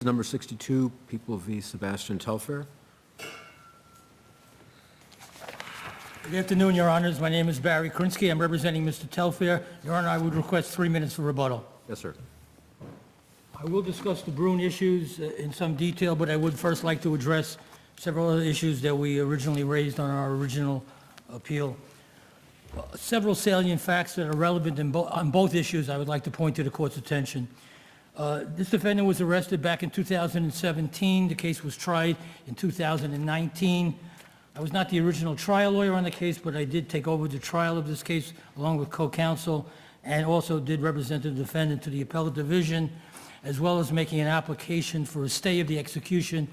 Number 62, People v. Sebastian Telfair. Good afternoon, Your Honors. My name is Barry Krinsky. I'm representing Mr. Telfair. Your Honor, I would request 3 minutes for rebuttal. Yes, sir. I will discuss the Bruin issues in some detail, but I would first like to address several other issues that we originally raised on our original appeal. Several salient facts that are relevant on both issues I would like to point to the court's attention. This defendant was arrested back in 2017. The case was tried in 2019. I was not the original trial lawyer on the case, but I did take over the trial of this case along with co-counsel, and also did represent the defendant to the appellate division, as well as making an application for a stay of the execution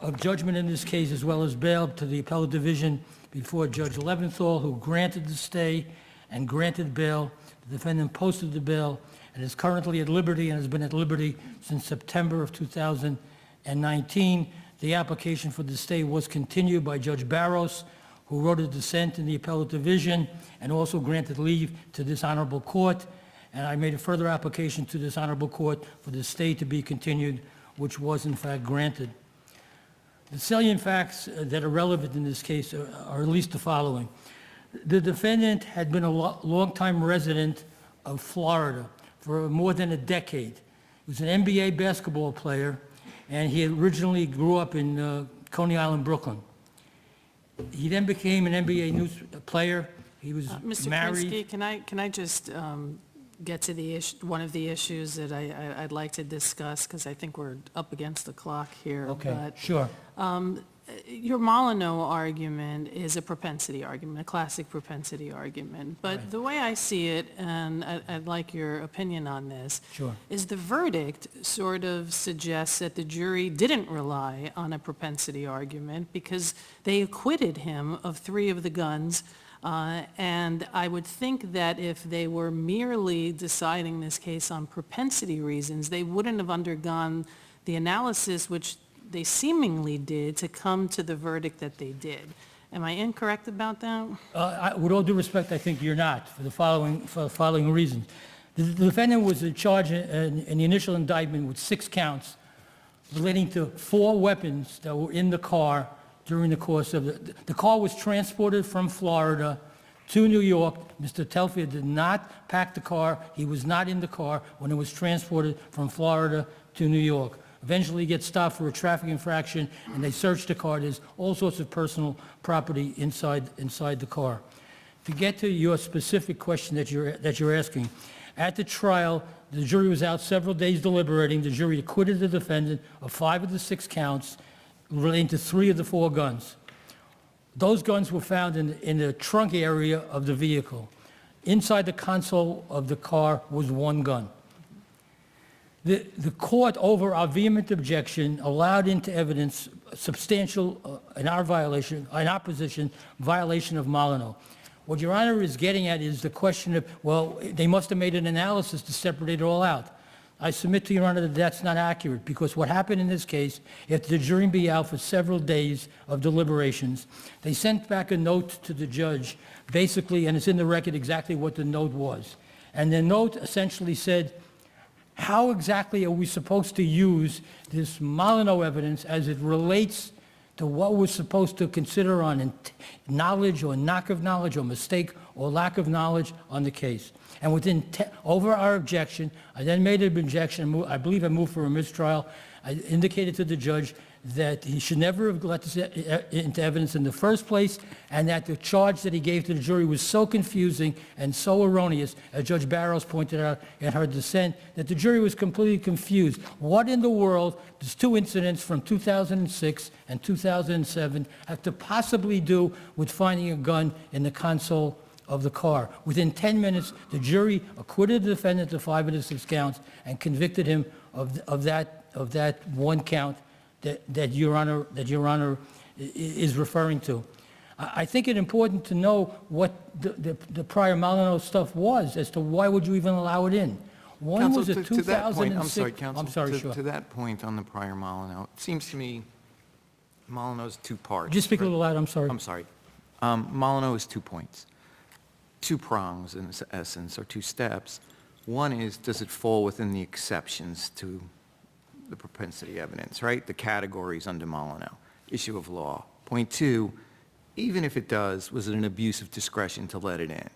of judgment in this case, as well as bail to the appellate division before Judge Leventhal, who granted the stay and granted bail. The defendant posted the bail and is currently at liberty and has been at liberty since September of 2019. The application for the stay was continued by Judge Barros, who wrote a dissent in the appellate division and also granted leave to this honorable court. And I made a further application to this honorable court for the stay to be continued, which was in fact granted. The salient facts that are relevant in this case are at least the following. The defendant had been a longtime resident of Florida for more than a decade. He was an NBA basketball player, and he originally grew up in Coney Island, Brooklyn. He then became an NBA news player. He was Mr. married. Krinsky, can I just get to the one of the issues that I'd like to discuss, because I think we're up against the clock here. Okay, But, sure. your Molyneux argument is a propensity argument, a classic propensity argument. But Right. the way I see it, and I'd like your opinion on this, Sure. is the verdict sort of suggests that the jury didn't rely on a propensity argument because they acquitted him of 3 of the guns. And I would think that if they were merely deciding this case on propensity reasons, they wouldn't have undergone the analysis which they seemingly did to come to the verdict that they did. Am I incorrect about that? With all due respect, I think you're not, for the following reasons. The defendant was charged in the initial indictment with 6 counts relating to 4 weapons that were in the car during the course of the car was transported from Florida to New York. Mr. Telfair did not pack the car. He was not in the car when it was transported from Florida to New York. Eventually, he gets stopped for a traffic infraction, and they search the car. There's all sorts of personal property inside the car. To get to your specific question that you're asking, at the trial, the jury was out several days deliberating. The jury acquitted the defendant of 5 of the 6 counts relating to 3 of the 4 guns. Those guns were found in the trunk area of the vehicle. Inside the console of the car was 1 gun. The court, over our vehement objection, allowed into evidence substantial, in our position, violation of Molyneux. What Your Honor is getting at is the question of, well, they must have made an analysis to separate it all out. I submit to Your Honor that that's not accurate, because what happened in this case, after the jury be out for several days of deliberations, they sent back a note to the judge, basically, and it's in the record exactly what the note was. And the note essentially said, how exactly are we supposed to use this Molyneux evidence as it relates to what we're supposed to consider on knowledge or lack of knowledge or mistake or lack of knowledge on the case? And over our objection, I then made an objection. I believe I moved for a mistrial. I indicated to the judge that he should never have let this into evidence in the first place, and that the charge that he gave to the jury was so confusing and so erroneous, as Judge Barros pointed out in her dissent, that the jury was completely confused. What in the world does 2 incidents from 2006 and 2007 have to possibly do with finding a gun in the console of the car? Within 10 minutes, the jury acquitted the defendant of 5 of the 6 counts and convicted him of that 1 count that Your Honor is referring to. I think it's important to know what the prior Molyneux stuff was, as to why would you even allow it in. One Counsel, was a 2006. to that point, I'm sorry, Counsel. I'm sorry, to, sure. To that point on the prior Molyneux, it seems to me Molyneux's 2 parts. Just speak a little louder, I'm sorry. I'm sorry. Molyneux is 2 points. 2 prongs in essence, or 2 steps. One is, does it fall within the exceptions to the propensity evidence, right? The categories under Molyneux, issue of law. Point two, even if it does, was it an abuse of discretion to let it in?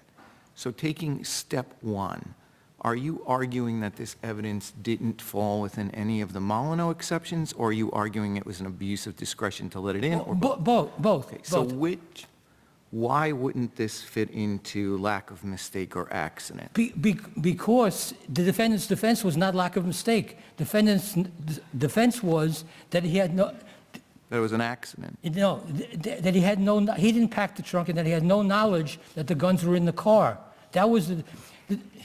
So taking step one, are you arguing that this evidence didn't fall within any of the Molyneux exceptions, or are you arguing it was an abuse of discretion to let it in? Or Both. Okay, so why wouldn't this fit into lack of mistake or accident? Because the defendant's defense was not lack of mistake. Defendant's defense was that he had no, That it was an accident? that he had no, he didn't pack the trunk and that he had no knowledge that the guns were in the car. That was the,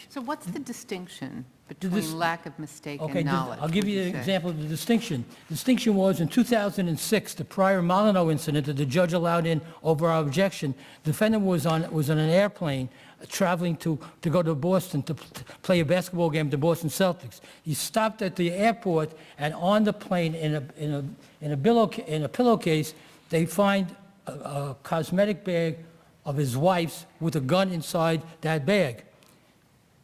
So what's the distinction dis- between lack of mistake okay, and knowledge? I'll give would you an say? example of the distinction. The distinction was in 2006, the prior Molyneux incident that the judge allowed in over our objection. The defendant was on an airplane traveling to go to Boston to play a basketball game with the Boston Celtics. He stopped at the airport, and on the plane in a pillowcase, they find a cosmetic bag of his wife's with a gun inside that bag.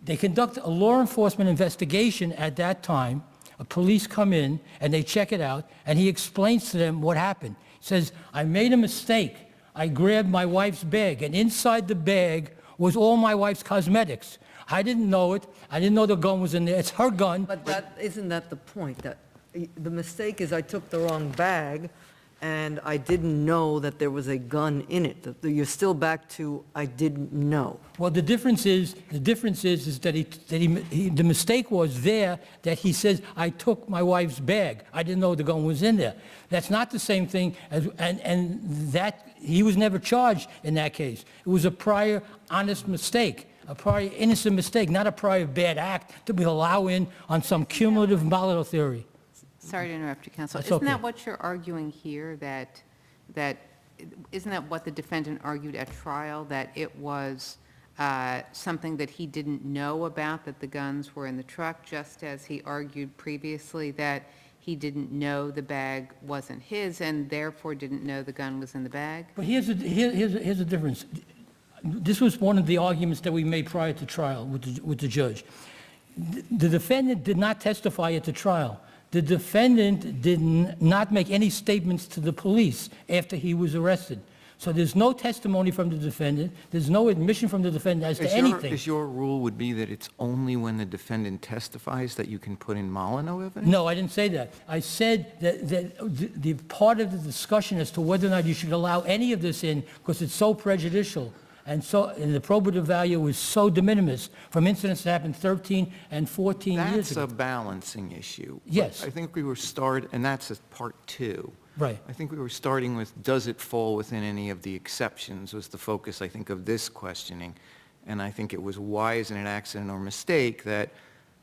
They conduct a law enforcement investigation at that time. Police come in and they check it out, and he explains to them what happened. He says, I made a mistake. I grabbed my wife's bag, and inside the bag was all my wife's cosmetics. I didn't know it. I didn't know the gun was in there. It's her gun. But isn't that the point? That the mistake is I took the wrong bag, and I didn't know that there was a gun in it. You're still back to I didn't know. Well, the difference is that the mistake was there, that he says, I took my wife's bag. I didn't know the gun was in there. That's not the same thing as, and that, he was never charged in that case. It was a prior honest mistake, a prior innocent mistake, not a prior bad act to be allowed in on some cumulative Molyneux theory. Sorry to interrupt you, counsel. That's Isn't okay. that what you're arguing here, isn't that what the defendant argued at trial, that it was something that he didn't know about, that the guns were in the truck, just as he argued previously that he didn't know the bag wasn't his and therefore didn't know the gun was in the bag? But here's the difference. This was one of the arguments that we made prior to trial with the judge. The defendant did not testify at the trial. The defendant did not make any statements to the police after he was arrested. So there's no testimony from the defendant, there's no admission from the defendant as to anything. Is your rule would be that it's only when the defendant testifies that you can put in Molyneux evidence? No, I didn't say that. I said that the part of the discussion as to whether or not you should allow any of this in, because it's so prejudicial, and the probative value is so de minimis from incidents that happened 13 and 14 years That's ago. a balancing issue. But Yes. I think we were and that's a part two. Right. I think we were starting with, does it fall within any of the exceptions, was the focus, I think, of this questioning. And I think it was, why is it an accident or mistake that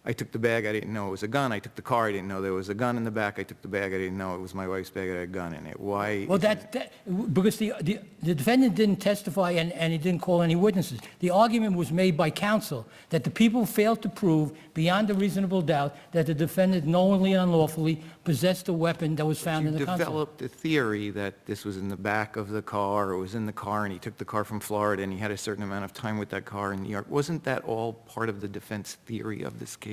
I took the bag, I didn't know it was a gun. I took the car, I didn't know there was a gun in the back. I took the bag, I didn't know it was my wife's bag, it had a gun in it. Why? Well, because the defendant didn't testify and he didn't call any witnesses. The argument was made by counsel that the people failed to prove beyond a reasonable doubt that the defendant knowingly and unlawfully possessed a weapon that was found in You the console. developed a theory that this was in the back of the car, or it was in the car, and he took the car from Florida, and he had a certain amount of time with that car in New York. Wasn't that all part of the defense theory of this case?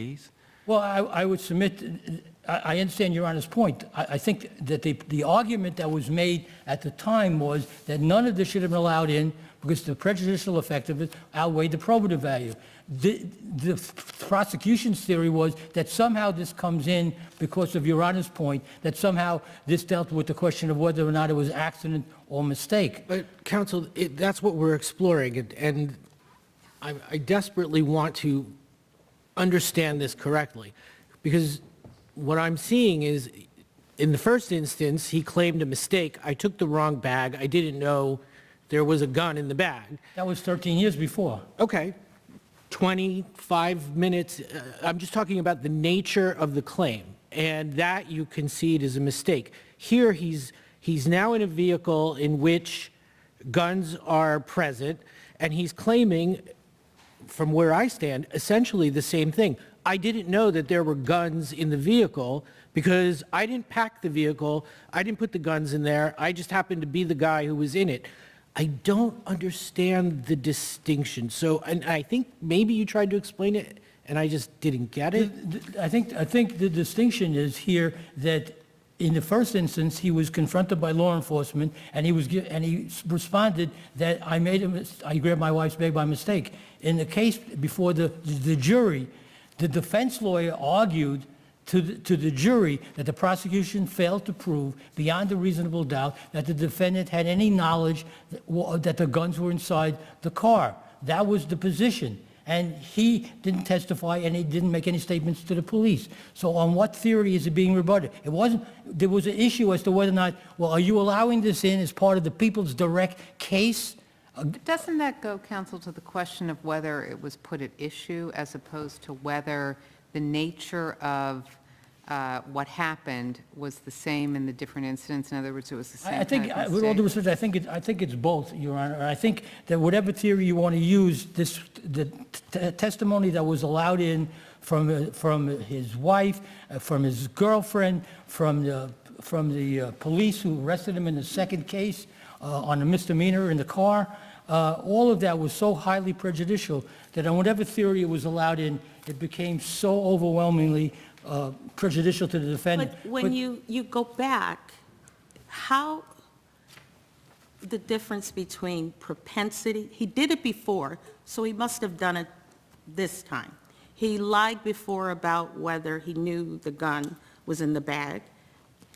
Well, I would submit, I understand Your Honor's point. I think that the argument that was made at the time was that none of this should have been allowed in because the prejudicial effect of it outweighed the probative value. The prosecution's theory was that somehow this comes in because of Your Honor's point, that somehow this dealt with the question of whether or not it was accident or mistake. But counsel, that's what we're exploring, and I desperately want to understand this correctly, because what I'm seeing is, in the first instance, he claimed a mistake. I took the wrong bag. I didn't know there was a gun in the bag. That was 13 years before. Okay, 25 minutes. I'm just talking about the nature of the claim, and that you concede is a mistake. Here, he's now in a vehicle in which guns are present, and he's claiming, from where I stand, essentially the same thing. I didn't know that there were guns in the vehicle because I didn't pack the vehicle. I didn't put the guns in there. I just happened to be the guy who was in it. I don't understand the distinction. So, and I think maybe you tried to explain it and I just didn't get it. I think the distinction is here that in the first instance, he was confronted by law enforcement, and he responded that I grabbed my wife's bag by mistake. In the case before the jury, the defense lawyer argued to the jury that the prosecution failed to prove beyond a reasonable doubt that the defendant had any knowledge that the guns were inside the car. That was the position. And he didn't testify, and he didn't make any statements to the police. So on what theory is it being rebutted? There was an issue as to whether or not, well, are you allowing this in as part of the people's direct case? Doesn't that go, counsel, to the question of whether it was put at issue as opposed to whether the nature of what happened was the same in the different incidents? In other words, it was the same I think, kind of with all due mistake? respect, I think it's both, Your Honor. I think that whatever theory you want to use, the testimony that was allowed in from his wife, from his girlfriend, from the police who arrested him in the second case on a misdemeanor in the car, all of that was so highly prejudicial that on whatever theory it was allowed in, it became so overwhelmingly prejudicial to the defendant. But when you go back, how, the difference between propensity, he did it before, so he must have done it this time. He lied before about whether he knew the gun was in the bag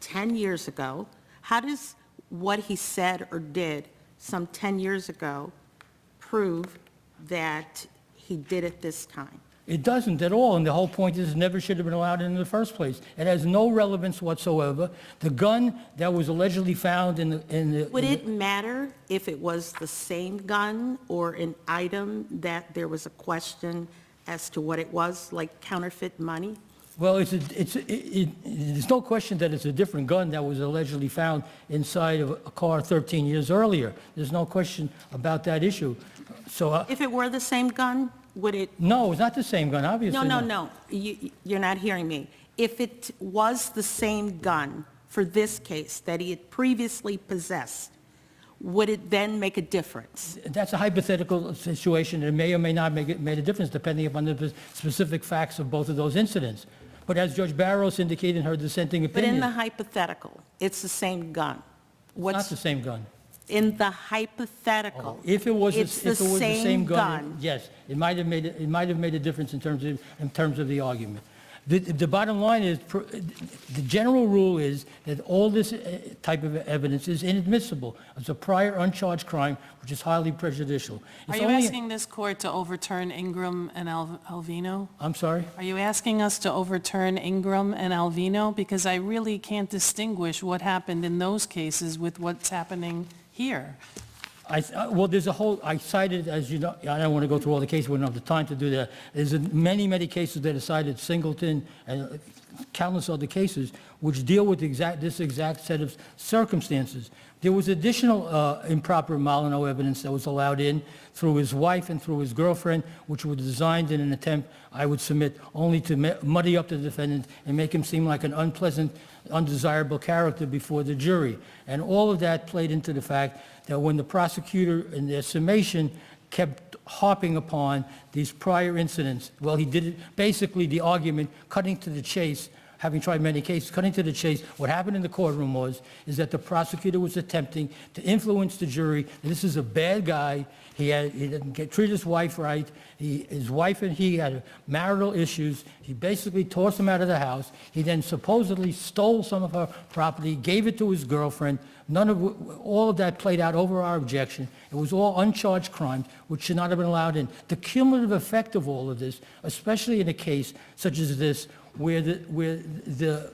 10 years ago. How does what he said or did some 10 years ago prove that he did it this time? It doesn't at all, and the whole point is it never should have been allowed in the first place. It has no relevance whatsoever. The gun that was allegedly found in the... Would it matter if it was the same gun or an item that there was a question as to what it was, like counterfeit money? Well, there's no question that it's a different gun that was allegedly found inside of a car 13 years earlier. There's no question about that issue. So, If it were the same gun, would it? no, it's not the same gun, obviously. No. You're not hearing me. If it was the same gun for this case that he had previously possessed, would it then make a difference? That's a hypothetical situation. It may or may not made a difference depending upon the specific facts of both of those incidents. But as Judge Barros indicated in her dissenting But opinion... in the hypothetical, it's the same gun. It's not the same gun. In the hypothetical, If it was it's the same gun, gun. yes, it might have made a difference in terms of the argument. The bottom line is, the general rule is that all this type of evidence is inadmissible. It's a prior uncharged crime, which is highly prejudicial. Are It's you only- asking this court to overturn Ingram and Alvino? I'm sorry? Are you asking us to overturn Ingram and Alvino? Because I really can't distinguish what happened in those cases with what's happening here. Well, there's a whole, I cited, as you know, I don't want to go through all the cases, we don't have the time to do that. There's many, many cases that are cited, Singleton and countless other cases, which deal with this exact set of circumstances. There was additional improper Molyneux evidence that was allowed in through his wife and through his girlfriend, which was designed in an attempt, I would submit, only to muddy up the defendant and make him seem like an unpleasant, undesirable character before the jury. And all of that played into the fact that when the prosecutor in their summation kept harping upon these prior incidents, well, he did it, basically the argument, cutting to the chase, having tried many cases, cutting to the chase, what happened in the courtroom is that the prosecutor was attempting to influence the jury that this is a bad guy, he didn't treat his wife right, his wife and he had marital issues, he basically tossed him out of the house, he then supposedly stole some of her property, gave it to his girlfriend, all of that played out over our objection. It was all uncharged crimes, which should not have been allowed in. The cumulative effect of all of this, especially in a case such as this, where the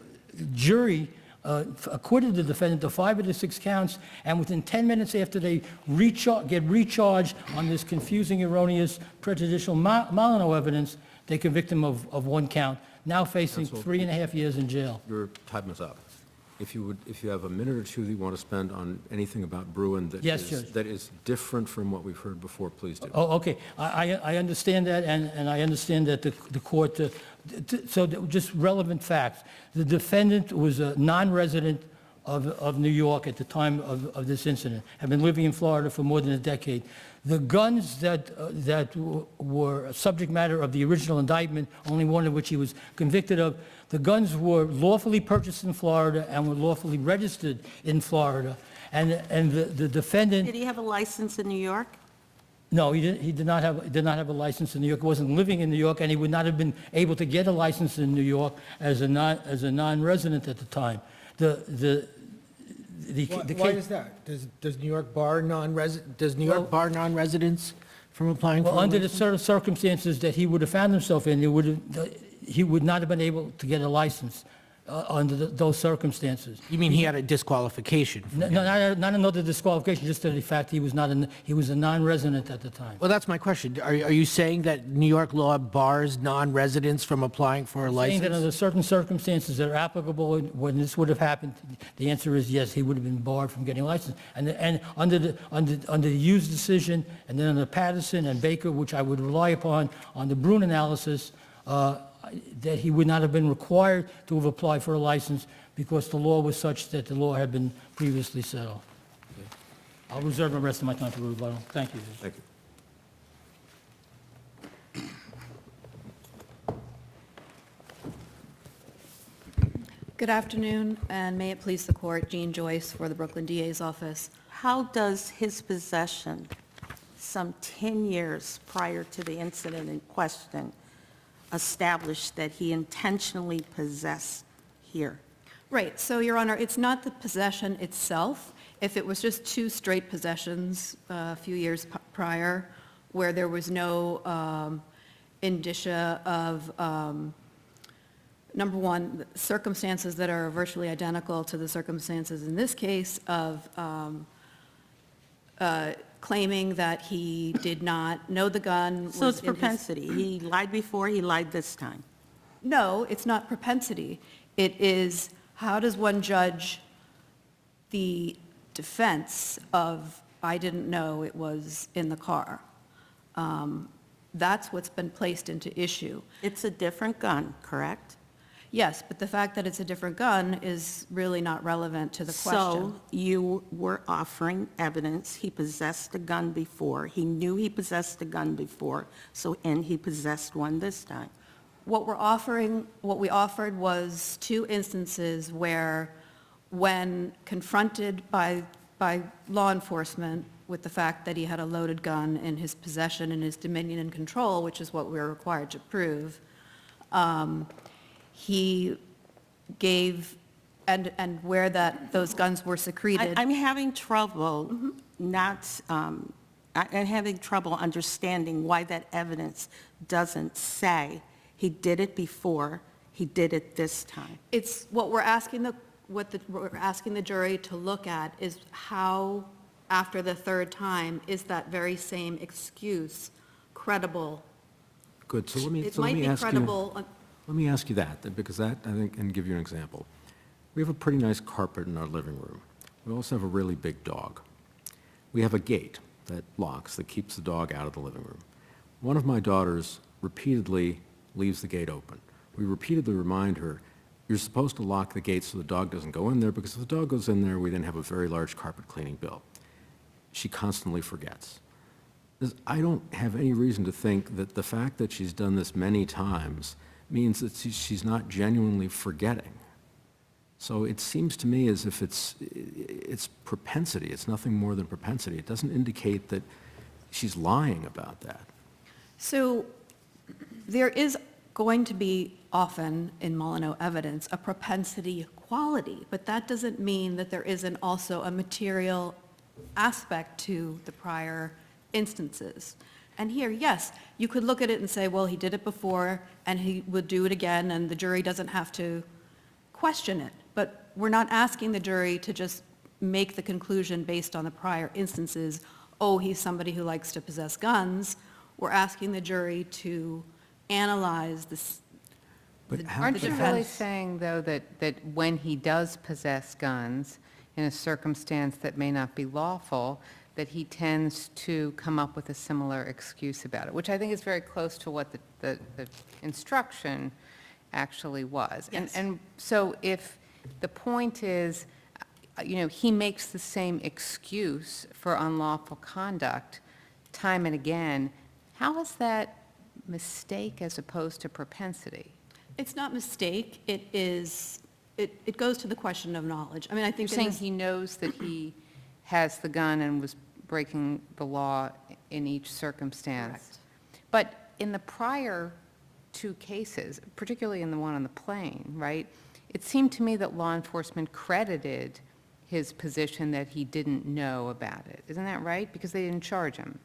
jury acquitted the defendant of 5 of the 6 counts, and within 10 minutes after they get recharged on this confusing, erroneous, prejudicial Molyneux evidence, they convict him of 1 count, now facing Counsel, 3.5 years in jail. Your time is up. If you have a minute or two that you want to spend on anything about Bruin Yes, Judge. that is different from what we've heard before, please do. Oh, okay. I understand that, and I understand that the court, so just relevant facts. The defendant was a non-resident of New York at the time of this incident, had been living in Florida for more than a decade. The guns that were subject matter of the original indictment, only one of which he was convicted of, the guns were lawfully purchased in Florida and were lawfully registered in Florida. And the defendant... Did he have a license in New York? No, he did not have a license in New York. He wasn't living in New York, and he would not have been able to get a license in New York as a non-resident at the time. Why is that? Does New York bar non-residents from applying for a Well, under the license? sort of circumstances that he would have found himself in, he would not have been able to get a license under those circumstances. You mean he had a disqualification? No, not another disqualification, just the fact he was a non-resident at the time. Well, that's my question. Are you saying that New York law bars non-residents from applying for a Saying that license? under certain circumstances that are applicable when this would have happened, the answer is yes, he would have been barred from getting a license. And under the Hughes decision, and then under Patterson and Baker, which I would rely upon on the Brune analysis, that he would not have been required to have applied for a license because the law was such that the law had been previously settled. I'll reserve the rest of my time for rebuttal. Thank you. Thank you. Good afternoon, and may it please the court, Jean Joyce for the Brooklyn DA's office. How does his possession, some 10 years prior to the incident in question, establish that he intentionally possessed here? Right, so Your Honor, it's not the possession itself. If it was just two straight possessions a few years prior, where there was no indicia of, number one, circumstances that are virtually identical to the circumstances in this case of claiming that he did not know the gun was So it's in his- propensity. He lied before, he lied this time. No, it's not propensity. It is, how does one judge the defense of, I didn't know it was in the car? That's what's been placed into issue. It's a different gun, correct? Yes, but the fact that it's a different gun is really not relevant to the question. So you were offering evidence he possessed a gun before. He knew he possessed a gun before, and he possessed one this time. What we offered was two instances where, when confronted by law enforcement with the fact that he had a loaded gun in his possession and his dominion and control, which is what we're required to prove, he gave, and where those guns were secreted. I'm having trouble I'm having trouble understanding why that evidence doesn't say he did it before, he did it this time. It's what we're asking the jury to look at is how, after the third time, is that very same excuse credible? Good, so let me It might be ask you. credible. Let me ask you that, because that, I think, can give you an example. We have a pretty nice carpet in our living room. We also have a really big dog. We have a gate that locks, that keeps the dog out of the living room. One of my daughters repeatedly leaves the gate open. We repeatedly remind her, you're supposed to lock the gate so the dog doesn't go in there, because if the dog goes in there, we then have a very large carpet cleaning bill. She constantly forgets. I don't have any reason to think that the fact that she's done this many times means that she's not genuinely forgetting. So it seems to me as if it's propensity. It's nothing more than propensity. It doesn't indicate that she's lying about that. So there is going to be often in Molyneux evidence a propensity quality, but that doesn't mean that there isn't also a material aspect to the prior instances. And here, yes, you could look at it and say, well, he did it before and he would do it again, and the jury doesn't have to question it. But we're not asking the jury to just make the conclusion based on the prior instances, oh, he's somebody who likes to possess guns. We're asking the jury to analyze this. But how Aren't you really defense. saying, though, that when he does possess guns in a circumstance that may not be lawful, that he tends to come up with a similar excuse about it, which I think is very close to what the instruction actually was. Yes. And so if the point is, he makes the same excuse for unlawful conduct time and again. How is that mistake as opposed to propensity? It's not mistake, it goes to the question of knowledge. I mean, I You're think in saying this- he knows that he has the gun and was breaking the law in each circumstance? Correct. But in the prior two cases, particularly in the one on the plane, right, it seemed to me that law enforcement credited his position that he didn't know about it. Isn't that right? Because they didn't charge him.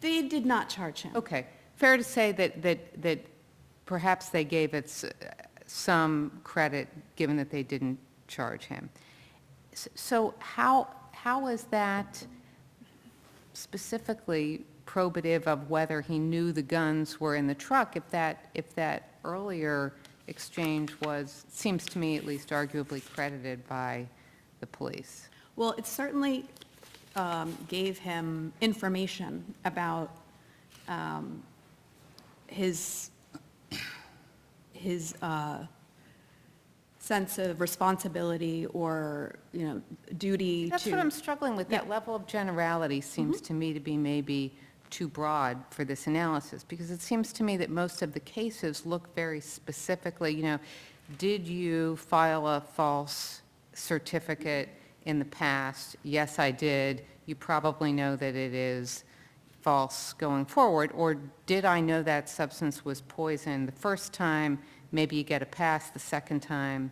They did not charge him. Okay. Fair to say that perhaps they gave it some credit, given that they didn't charge him. So how is that specifically probative of whether he knew the guns were in the truck if that earlier exchange was, seems to me at least arguably credited by the police? Well, it certainly gave him information about his sense of responsibility or, duty to... That's what I'm struggling with. That Yeah. level of generality seems to me to be maybe too broad for this analysis, because it seems to me that most of the cases look very specifically, did you file a false certificate in the past? Yes, I did. You probably know that it is false going forward. Or did I know that substance was poison the first time? Maybe you get a pass the second time,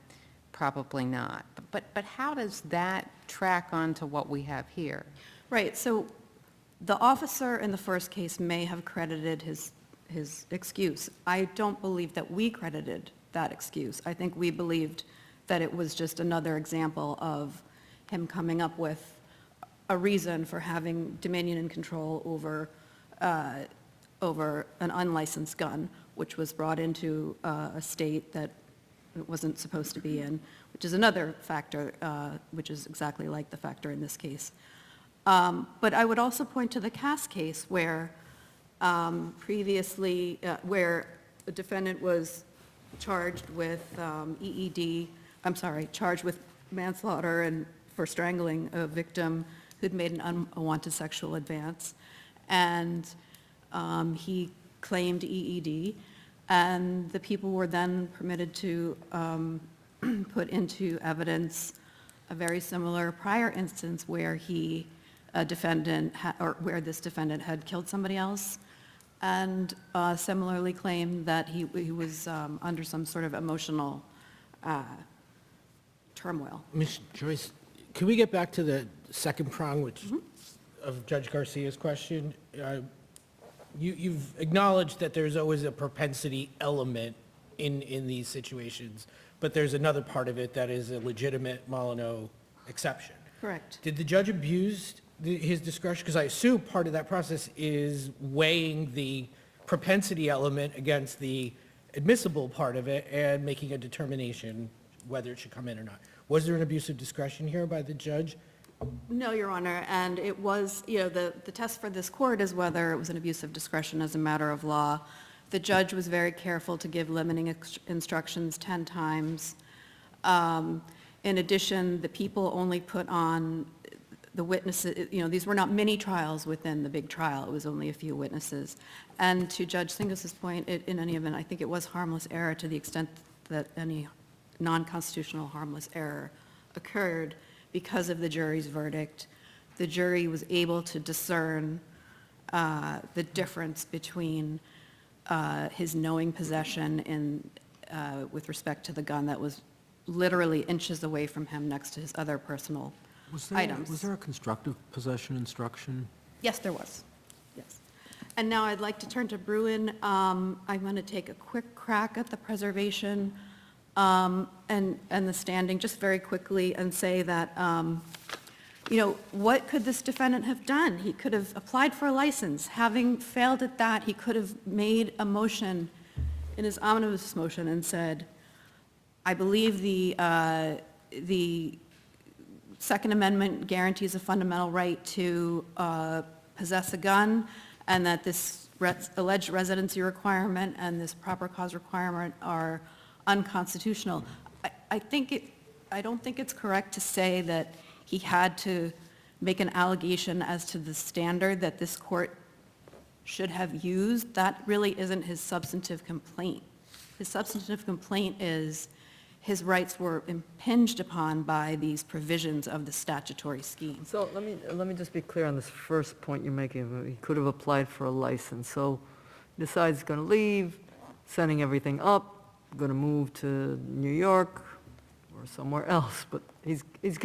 probably not. But how does that track onto what we have here? Right, so the officer in the first case may have credited his excuse. I don't believe that we credited that excuse. I think we believed that it was just another example of him coming up with a reason for having dominion and control over an unlicensed gun, which was brought into a state that it wasn't supposed to be in, which is another factor, which is exactly like the factor in this case. But I would also point to the Cass case where previously, where the defendant was charged with charged with manslaughter and for strangling a victim who'd made an unwanted sexual advance. And he claimed EED, and the people were then permitted to put into evidence a very similar prior instance where where this defendant had killed somebody else, and similarly claimed that he was under some sort of emotional turmoil. Ms. Joyce, can we get back to the second prong, which of Judge Garcia's question? You've acknowledged that there's always a propensity element in these situations, but there's another part of it that is a legitimate Molyneux exception. Correct. Did the judge abuse his discretion? Because I assume part of that process is weighing the propensity element against the admissible part of it and making a determination whether it should come in or not. Was there an abuse of discretion here by the judge? No, Your Honor, and it was, the test for this court is whether it was an abuse of discretion as a matter of law. The judge was very careful to give limiting instructions 10 times. In addition, the people only put on the witnesses, these were not mini trials within the big trial, it was only a few witnesses. And to Judge Singus's point, in any event, I think it was harmless error to the extent that any non-constitutional harmless error occurred because of the jury's verdict. The jury was able to discern the difference between his knowing possession with respect to the gun that was literally inches away from him next to his other personal items. Was there a constructive possession instruction? Yes, there was. Yes. And now I'd like to turn to Bruin. I'm going to take a quick crack at the preservation and the standing just very quickly and say that, what could this defendant have done? He could have applied for a license. Having failed at that, he could have made a motion in his omnibus motion and said, I believe the Second Amendment guarantees a fundamental right to possess a gun, and that this alleged residency requirement and this proper cause requirement are unconstitutional. I think I don't think it's correct to say that he had to make an allegation as to the standard that this court should have used. That really isn't his substantive complaint. His substantive complaint is his rights were impinged upon by these provisions of the statutory scheme. So let me just be clear on this first point you're making. He could have applied for a license. So he decides he's going to leave, sending everything up, going to move to New York or somewhere else. But he's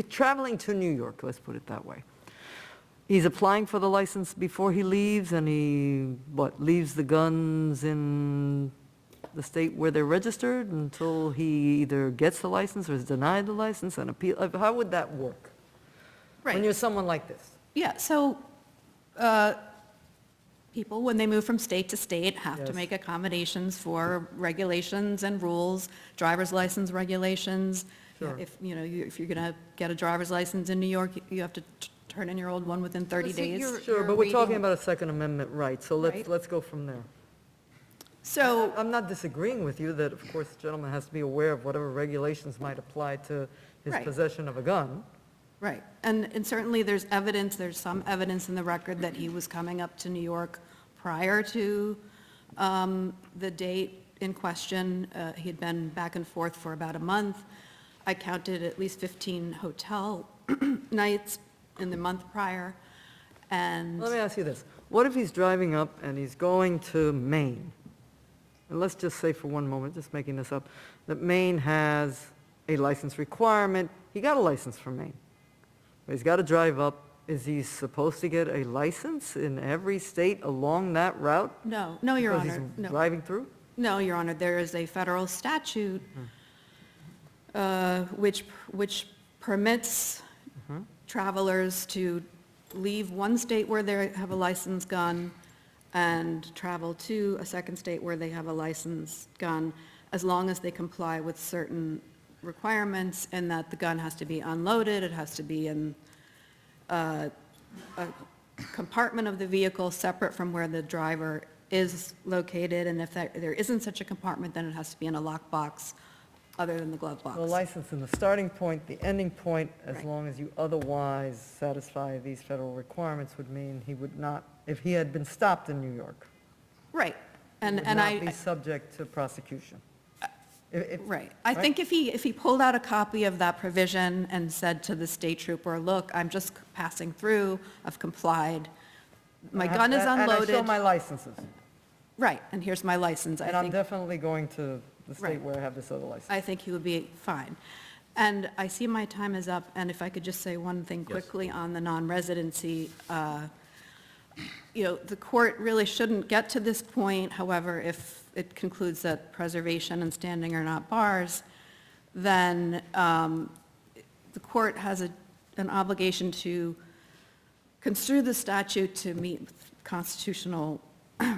traveling to New York, let's put it that way. He's applying for the license before he leaves, and he, leaves the guns in the state where they're registered until he either gets the license or is denied the license and appeal. How would that work? When you're someone like this? Yeah, so people, when they move from state to state, have to Yes. make accommodations for regulations and rules, driver's license regulations. Sure. If you're going to get a driver's license in New York, you have to turn in your old one within 30 So days. you're- Sure, but we're talking reading- about a Second Amendment right, so Right. let's go from there. So, I'm not disagreeing with you that, of course, the gentleman has to be aware of whatever regulations might apply to his Right. possession of a gun. right, and certainly there's some evidence in the record that he was coming up to New York prior to the date in question. He had been back and forth for about a month. I counted at least 15 hotel nights in the month prior, and, Let me ask you this. What if he's driving up and he's going to Maine? And let's just say for one moment, just making this up, that Maine has a license requirement. He got a license from Maine. But he's got to drive up. Is he supposed to get a license in every state along that route? no, Your Because Honor, he's no. driving through? No, Your Honor, there is a federal statute which permits travelers to leave one state where they have a licensed gun and travel to a second state where they have a licensed gun, as long as they comply with certain requirements, and that the gun has to be unloaded, it has to be in a compartment of the vehicle separate from where the driver is located, and if there isn't such a compartment, then it has to be in a lockbox other than the glove box. The license in the starting point, the ending point, as Right. long as you otherwise satisfy these federal requirements, would mean he would not, if he had been stopped in New York, Right, he and would and not be I, subject to prosecution. right. I think if he pulled out a copy of that provision and said to the state trooper, look, I'm just passing through, I've complied, my gun is And I show unloaded. my licenses, Right, and here's my license, and I'm definitely going to the state Right. where I have this other license. I think he would be fine. And I see my time is up, and if I could just say one thing quickly on the non-residency. The court really shouldn't get to this point, however, if it concludes that preservation and standing are not bars, then the court has an obligation to construe the statute to meet constitutional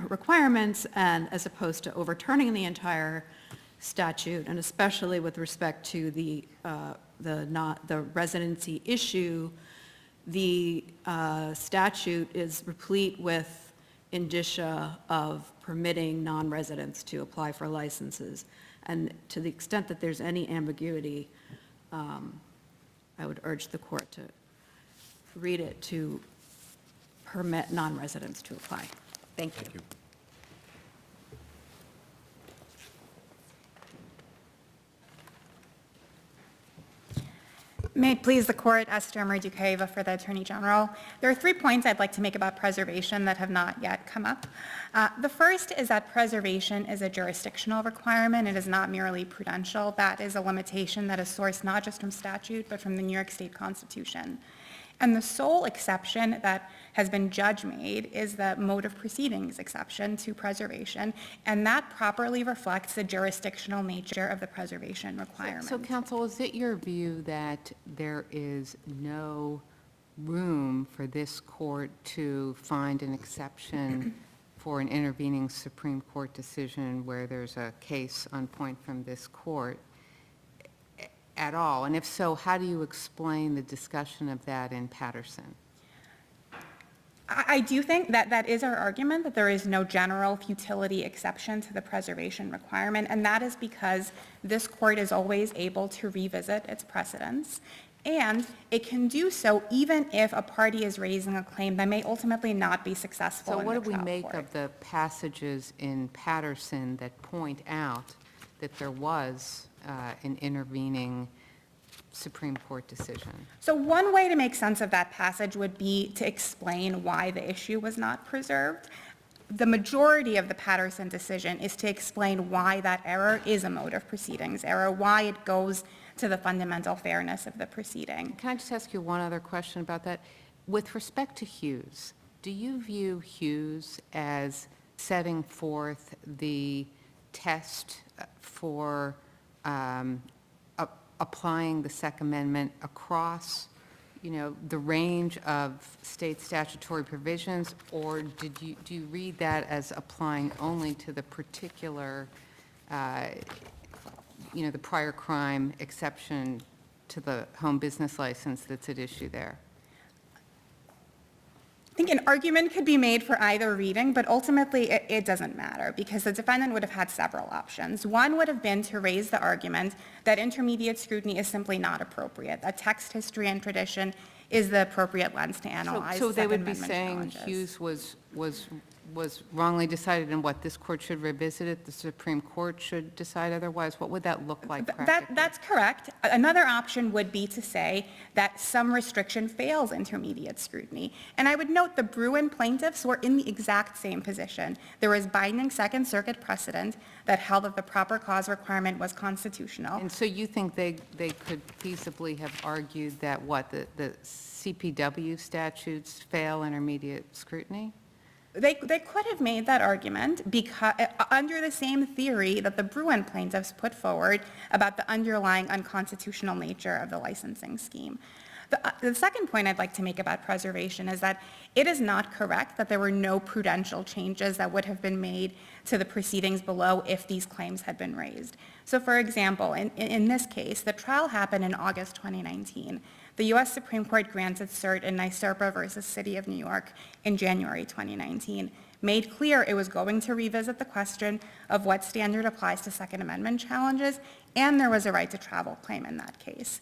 requirements, and as opposed to overturning the entire statute, and especially with respect to the residency issue, the statute is replete with indicia of permitting non-residents to apply for licenses. And to the extent that there's any ambiguity, I would urge the court to read it to permit non-residents to apply. Thank you. May it please the court, Esther Merdukeva for the Attorney General. There are 3 points I'd like to make about preservation that have not yet come up. The first is that preservation is a jurisdictional requirement. It is not merely prudential. That is a limitation that is sourced not just from statute, but from the New York State Constitution. And the sole exception that has been judge-made is the mode of proceedings exception to preservation, and that properly reflects the jurisdictional nature of the preservation requirement. So, counsel, is it your view that there is no room for this court to find an exception for an intervening Supreme Court decision where there's a case on point from this court at all? And if so, how do you explain the discussion of that in Patterson? I do think that that is our argument, that there is no general futility exception to the preservation requirement, and that is because this court is always able to revisit its precedents, and it can do so even if a party is raising a claim that may ultimately not be successful So in what the do we trial make court. of the passages in Patterson that point out that there was an intervening Supreme Court decision? So one way to make sense of that passage would be to explain why the issue was not preserved. The majority of the Patterson decision is to explain why that error is a mode of proceedings error, why it goes to the fundamental fairness of the proceeding. Can I just ask you one other question about that? With respect to Hughes, do you view Hughes as setting forth the test for applying the Second Amendment across, the range of state statutory provisions, or do you read that as applying only to the particular, the prior crime exception to the home business license that's at issue there? I think an argument could be made for either reading, but ultimately it doesn't matter because the defendant would have had several options. One would have been to raise the argument that intermediate scrutiny is simply not appropriate, that text history and tradition is the appropriate lens to analyze So they would Second be Amendment saying challenges. Hughes was wrongly decided, and what, this court should revisit it, the Supreme Court should decide otherwise? What would that look like practically? That's correct. Another option would be to say that some restriction fails intermediate scrutiny. And I would note the Bruin plaintiffs were in the exact same position. There was binding Second Circuit precedent that held that the proper cause requirement was constitutional. And so you think they could feasibly have argued that, the CPW statutes fail intermediate scrutiny? They could have made that argument because, under the same theory that the Bruin plaintiffs put forward about the underlying unconstitutional nature of the licensing scheme. The second point I'd like to make about preservation is that it is not correct that there were no prudential changes that would have been made to the proceedings below if these claims had been raised. So for example, in this case, the trial happened in August 2019. The U.S. Supreme Court granted cert in NYSERPA versus City of New York in January 2019, made clear it was going to revisit the question of what standard applies to Second Amendment challenges, and there was a right to travel claim in that case.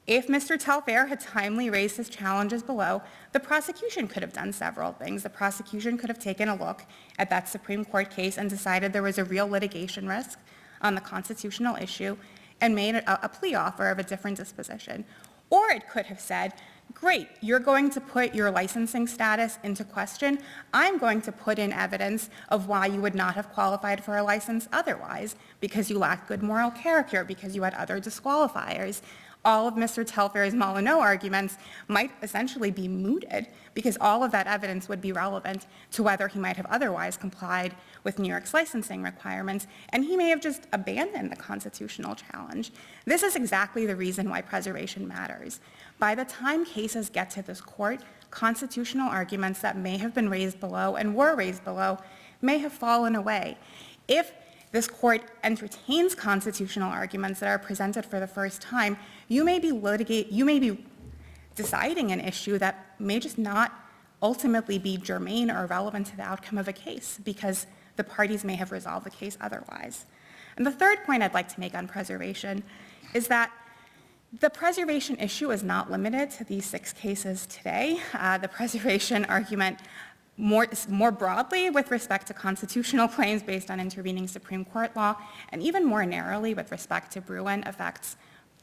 If Mr. Telfair had timely raised his challenges below, the prosecution could have done several things. The prosecution could have taken a look at that Supreme Court case and decided there was a real litigation risk on the constitutional issue and made a plea offer of a different disposition. Or it could have said, great, you're going to put your licensing status into question. I'm going to put in evidence of why you would not have qualified for a license otherwise, because you lack good moral character, because you had other disqualifiers. All of Mr. Telfair's Molyneux arguments might essentially be mooted because all of that evidence would be relevant to whether he might have otherwise complied with New York's licensing requirements, and he may have just abandoned the constitutional challenge. This is exactly the reason why preservation matters. By the time cases get to this court, constitutional arguments that may have been raised below and were raised below may have fallen away. If this court entertains constitutional arguments that are presented for the first time, you may be deciding an issue that may just not ultimately be germane or relevant to the outcome of a case because the parties may have resolved the case otherwise. And the third point I'd like to make on preservation is that the preservation issue is not limited to these 6 cases today. The preservation argument more broadly with respect to constitutional claims based on intervening Supreme Court law, and even more narrowly with respect to Bruin affects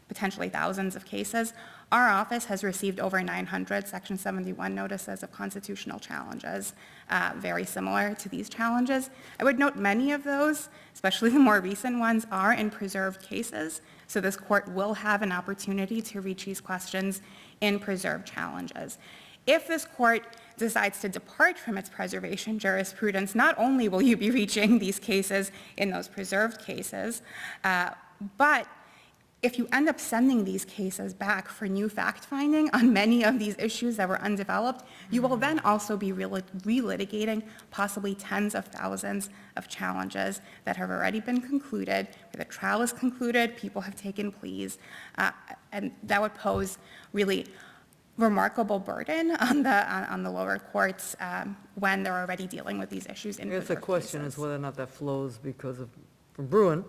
potentially thousands of cases. Our office has received over 900 Section 71 notices of constitutional challenges, very similar to these challenges. I would note many of those, especially the more recent ones, are in preserved cases, so this court will have an opportunity to reach these questions in preserved challenges. If this court decides to depart from its preservation jurisprudence, not only will you be reaching these cases in those preserved cases, but if you end up sending these cases back for new fact-finding on many of these issues that were undeveloped, you will then also be relitigating possibly tens of thousands of challenges that have already been concluded, where the trial is concluded, people have taken pleas, and that would pose really remarkable burden on the lower courts when they're already dealing with these issues in I guess the preserved question cases. is whether or not that flows from Bruin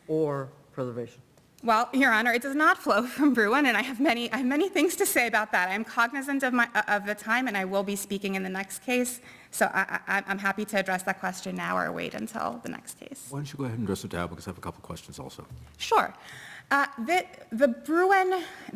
or preservation. Well, Your Honor, it does not flow from Bruin, and I have many things to say about that. I'm cognizant of the time, and I will be speaking in the next case, so I'm happy to address that question now or wait until the next case. Why don't you go ahead and address it now, because I have a couple questions also. Sure. The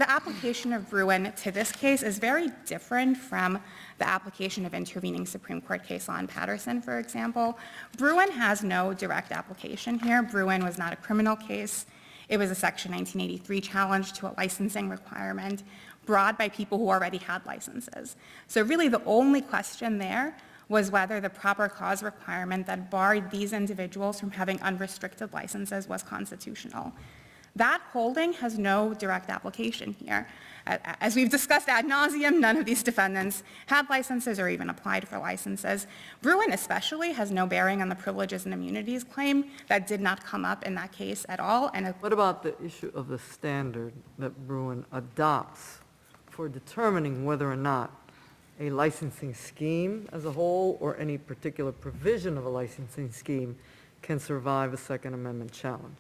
application of Bruin to this case is very different from the application of intervening Supreme Court case law in Patterson, for example. Bruin has no direct application here. Bruin was not a criminal case. It was a Section 1983 challenge to a licensing requirement brought by people who already had licenses. So really the only question there was whether the proper cause requirement that barred these individuals from having unrestricted licenses was constitutional. That holding has no direct application here. As we've discussed ad nauseum, none of these defendants had licenses or even applied for licenses. Bruin especially has no bearing on the privileges and immunities claim. That did not come up in that case at all. What about the issue of the standard that Bruin adopts for determining whether or not a licensing scheme as a whole or any particular provision of a licensing scheme can survive a Second Amendment challenge?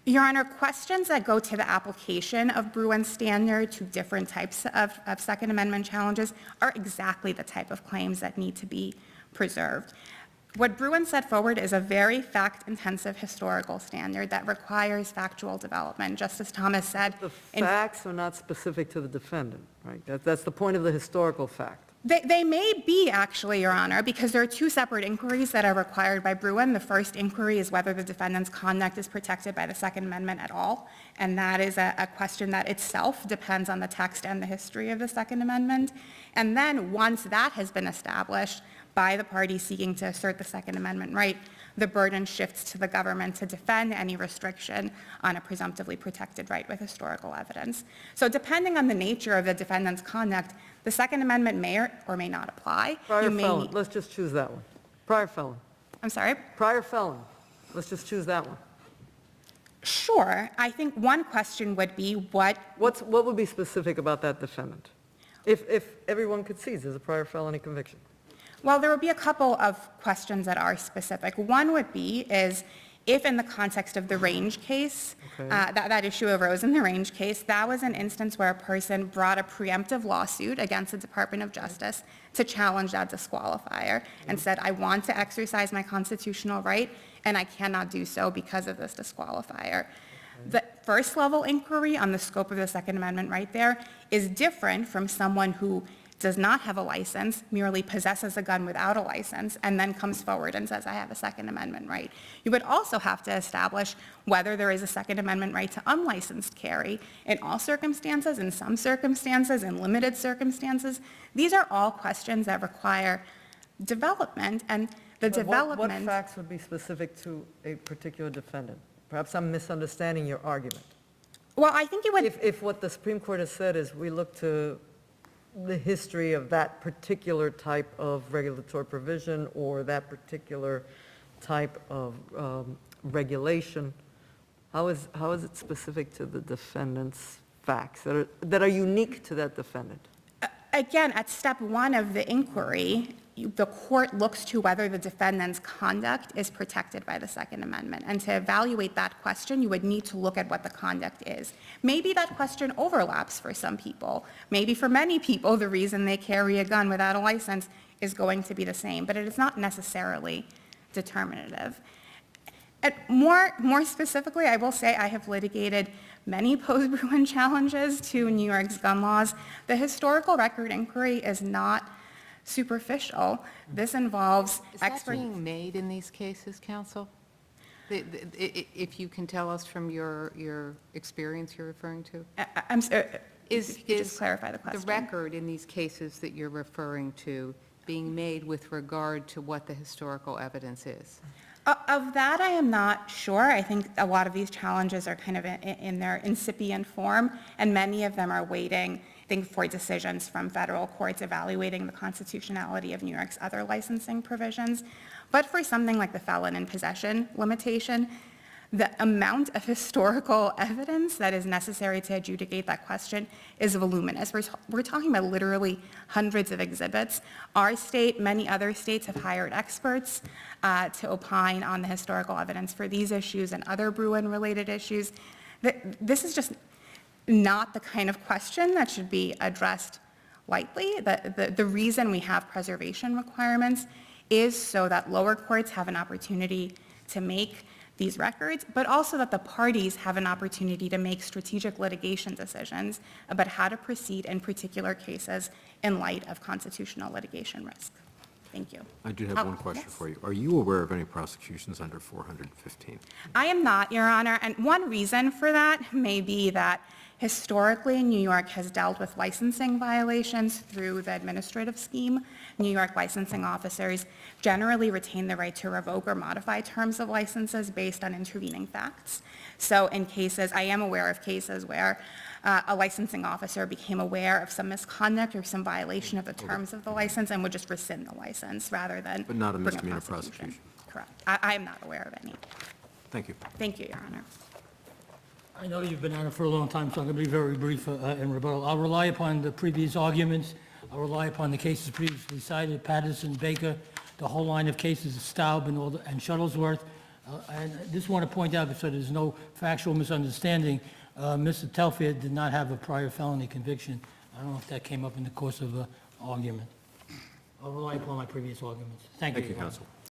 Your Honor, questions that go to the application of Bruin's standard to different types of Second Amendment challenges are exactly the type of claims that need to be preserved. What Bruin set forward is a very fact-intensive historical standard that requires factual development. Justice Thomas said... The facts are not specific to the defendant, right? That's the point of the historical fact. They may be, actually, Your Honor, because there are two separate inquiries that are required by Bruin. The first inquiry is whether the defendant's conduct is protected by the Second Amendment at all, and that is a question that itself depends on the text and the history of the Second Amendment. And then, once that has been established by the party seeking to assert the Second Amendment right, the burden shifts to the government to defend any restriction on a presumptively protected right with historical evidence. So depending on the nature of the defendant's conduct, the Second Amendment may or may not apply. Prior felon, let's just choose that one. Prior felon. I'm sorry? Prior felon, let's just choose that one. Sure. I think one question would be what would be specific about that defendant? If everyone could see there's a prior felony conviction. Well, there would be a couple of questions that are specific. One would be is if in the context of the Range case, Okay. that issue arose in the Range case, that was an instance where a person brought a preemptive lawsuit against the Department of Justice to challenge that disqualifier and said, I want to exercise my constitutional right and I cannot do so because of this disqualifier. The first level inquiry on the scope of the Second Amendment right there is different from someone who does not have a license, merely possesses a gun without a license, and then comes forward and says, I have a Second Amendment right. You would also have to establish whether there is a Second Amendment right to unlicensed carry in all circumstances, in some circumstances, in limited circumstances. These are all questions that require development, and the development... What facts would be specific to a particular defendant? Perhaps I'm misunderstanding your argument. Well, I think you would... If what the Supreme Court has said is we look to the history of that particular type of regulatory provision or that particular type of regulation, how is it specific to the defendant's facts that are unique to that defendant? Again, at step one of the inquiry, the court looks to whether the defendant's conduct is protected by the Second Amendment. And to evaluate that question, you would need to look at what the conduct is. Maybe that question overlaps for some people. Maybe for many people, the reason they carry a gun without a license is going to be the same, but it is not necessarily determinative. And more specifically, I will say I have litigated many post-Bruin challenges to New York's gun laws. The historical record inquiry is not superficial. This involves Is that being made in these cases, counsel? If you can tell us from your experience you're referring to? I'm sorry, if you could just clarify the question. The record in these cases that you're referring to being made with regard to what the historical evidence is? Of that, I am not sure. I think a lot of these challenges are kind of in their incipient form, and many of them are waiting, I think, for decisions from federal courts evaluating the constitutionality of New York's other licensing provisions. But for something like the felon in possession limitation, the amount of historical evidence that is necessary to adjudicate that question is voluminous. We're talking about literally hundreds of exhibits. Our state, many other states have hired experts to opine on the historical evidence for these issues and other Bruin-related issues. This is just not the kind of question that should be addressed lightly. The reason we have preservation requirements is so that lower courts have an opportunity to make these records, but also that the parties have an opportunity to make strategic litigation decisions about how to proceed in particular cases in light of constitutional litigation risk. Thank you. I do have one question for you. Are you aware of any prosecutions under 415? I am not, Your Honor, and one reason for that may be that historically, New York has dealt with licensing violations through the administrative scheme. New York licensing officers generally retain the right to revoke or modify terms of licenses based on intervening facts. So in cases, I am aware of cases where a licensing officer became aware of some misconduct or some violation of the terms of the license and would just rescind the license rather than But not a bring misdemeanor prosecution. prosecution. Correct. I am not aware of any. Thank you. Thank you, Your Honor. I know you've been on it for a long time, so I'm going to be very brief in rebuttal. I'll rely upon the previous arguments. I'll rely upon the cases previously cited, Patterson, Baker, the whole line of cases, Staub and Shuttlesworth. And I just want to point out, so there's no factual misunderstanding, Mr. Telfair did not have a prior felony conviction. I don't know if that came up in the course of the argument. I'll rely upon my previous arguments. Thank you. Thank you, Your Honor. counsel.